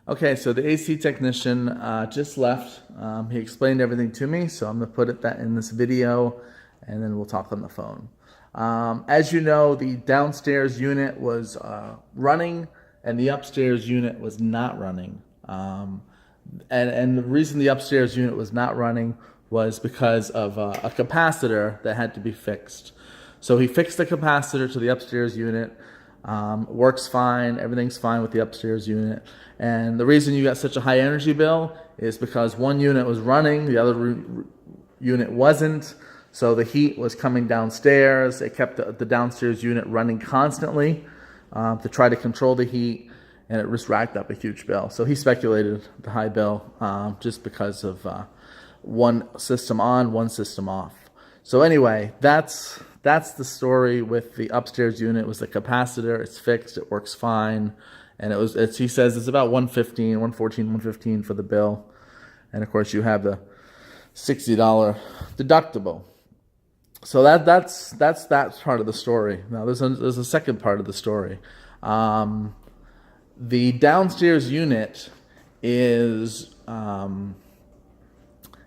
Okay, so the AC technician just left. He explained everything to me, so I'm going to put that in this video, and then we'll talk on the phone. As you know, the downstairs unit was running, and the upstairs unit was not running. And the reason the upstairs unit was not running was because of a capacitor that had to be fixed. So he fixed the capacitor to the upstairs unit. Works fine, everything's fine with the upstairs unit. And the reason you got such a high energy bill is because one unit was running, the other unit wasn't. So the heat was coming downstairs. It kept the downstairs unit running constantly to try to control the heat, and it just racked up a huge bill. So he speculated the high bill just because of one system on, one system off. So anyway, that's the story with the upstairs unit. It was the capacitor. It's fixed. It works fine. And he says it's about $115 for the bill. And of course you have the $60 deductible. So that's that part of the story. Now there's a second part of the story. The downstairs unit is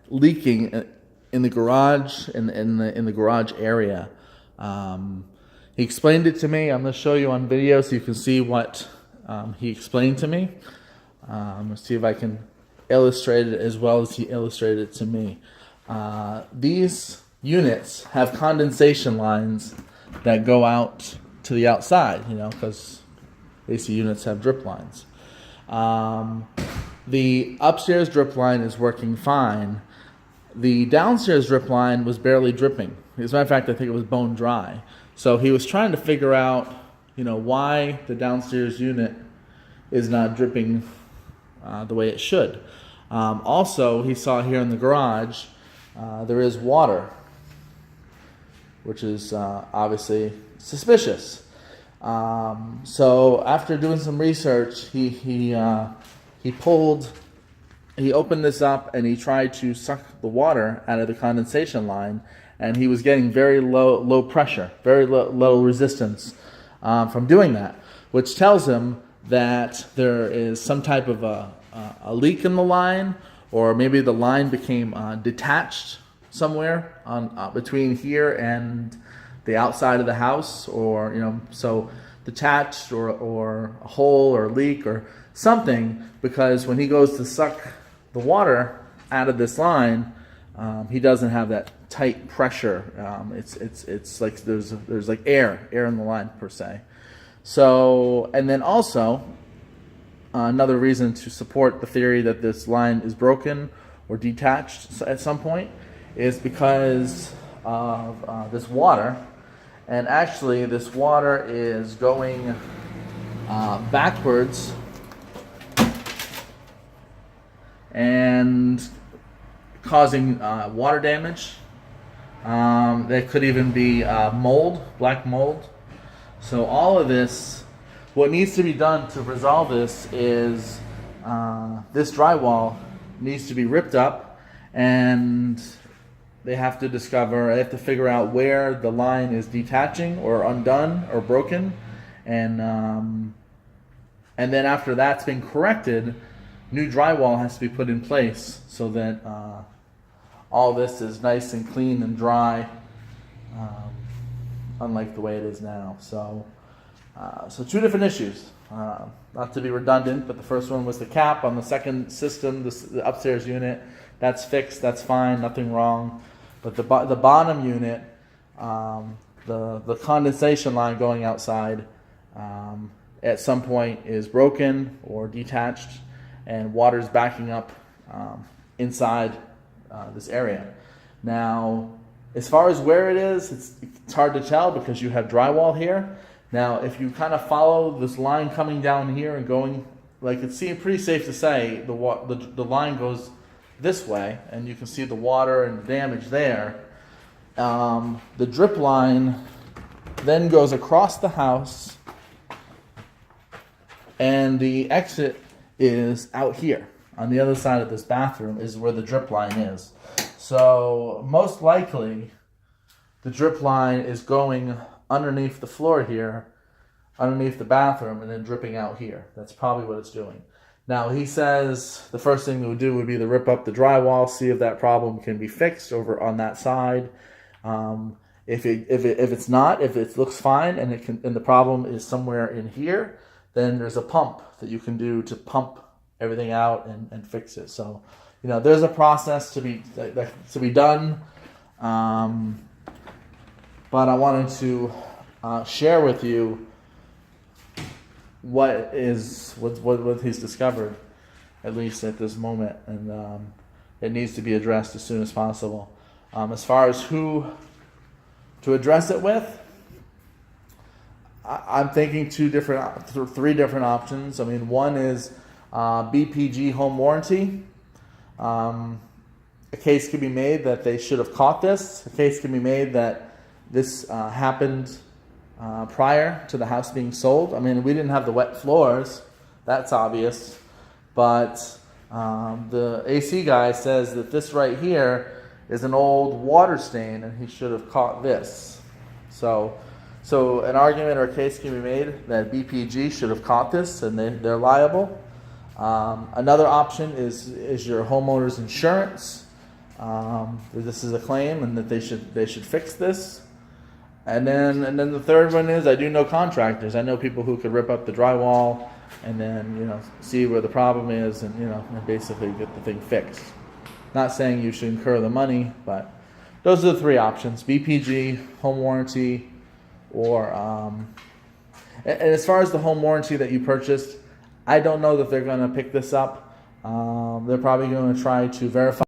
leaking in the garage, in the garage area. He explained it to me. I'm going to show you on video so you can see what he explained to me. Let's see if I can illustrate it as well as he illustrated it to me. These units have condensation lines that go out to the outside, because AC units have drip lines. The upstairs drip line is working fine. The downstairs drip line was barely dripping. As a matter of fact, I think it was bone dry. So he was trying to figure out, why the downstairs unit is not dripping the way it should. Also, he saw here in the garage, there is water, which is obviously suspicious. So after doing some research, he opened this up and he tried to suck the water out of the condensation line, and he was getting very low pressure, very low resistance from doing that, which tells him that there is some type of a leak in the line, or maybe the line became detached somewhere on between here and the outside of the house, or so detached, or a hole or a leak or something, because when he goes to suck the water out of this line, he doesn't have that tight pressure. It's like there's like air in the line per se. So, and then also another reason to support the theory that this line is broken or detached at some point is because of this water. And actually this water is going backwards and causing water damage. There could even be mold, black mold. So all of this, what needs to be done to resolve this is this drywall needs to be ripped up, and they have to figure out where the line is detaching or undone or broken, and then after that's been corrected, new drywall has to be put in place so that all this is nice and clean and dry, unlike the way it is now. So two different issues. Not to be redundant, but the first one was the cap on the second system, the upstairs unit. That's fixed. That's fine. Nothing wrong. But the bottom unit, the condensation line going outside, at some point is broken or detached, and water's backing up inside this area. Now, as far as where it is, it's hard to tell because you have drywall here. Now, if you kind of follow this line coming down here and going, like, it's pretty safe to say the line goes this way, and you can see the water and damage there. The drip line then goes across the house, and the exit is out here. On the other side of this bathroom is where the drip line is. So most likely the drip line is going underneath the floor here, underneath the bathroom, and then dripping out here. That's probably what it's doing. Now he says the first thing we would do would be to rip up the drywall, see if that problem can be fixed over on that side. If it's not, if it looks fine and the problem is somewhere in here, then there's a pump that you can do to pump everything out and fix it. So, there's a process to be done. But I wanted to share with you what he's discovered, at least at this moment, and it needs to be addressed as soon as possible. As far as who to address it with, I'm thinking three different options. I mean, one is BPG home warranty. A case can be made that they should have caught this. A case can be made that this happened prior to the house being sold. I mean, we didn't have the wet floors. That's obvious. But the AC guy says that this right here is an old water stain and he should have caught this. So an argument or a case can be made that BPG should have caught this and they're liable. Another option is your homeowner's insurance. This is a claim and that they should fix this. And then the third one is I do know contractors. I know people who could rip up the drywall and then see where the problem is and and basically get the thing fixed. Not saying you should incur the money, but those are the three options: BPG, home warranty, or and as far as the home warranty that you purchased, I don't know that they're going to pick this up. They're probably going to try to verify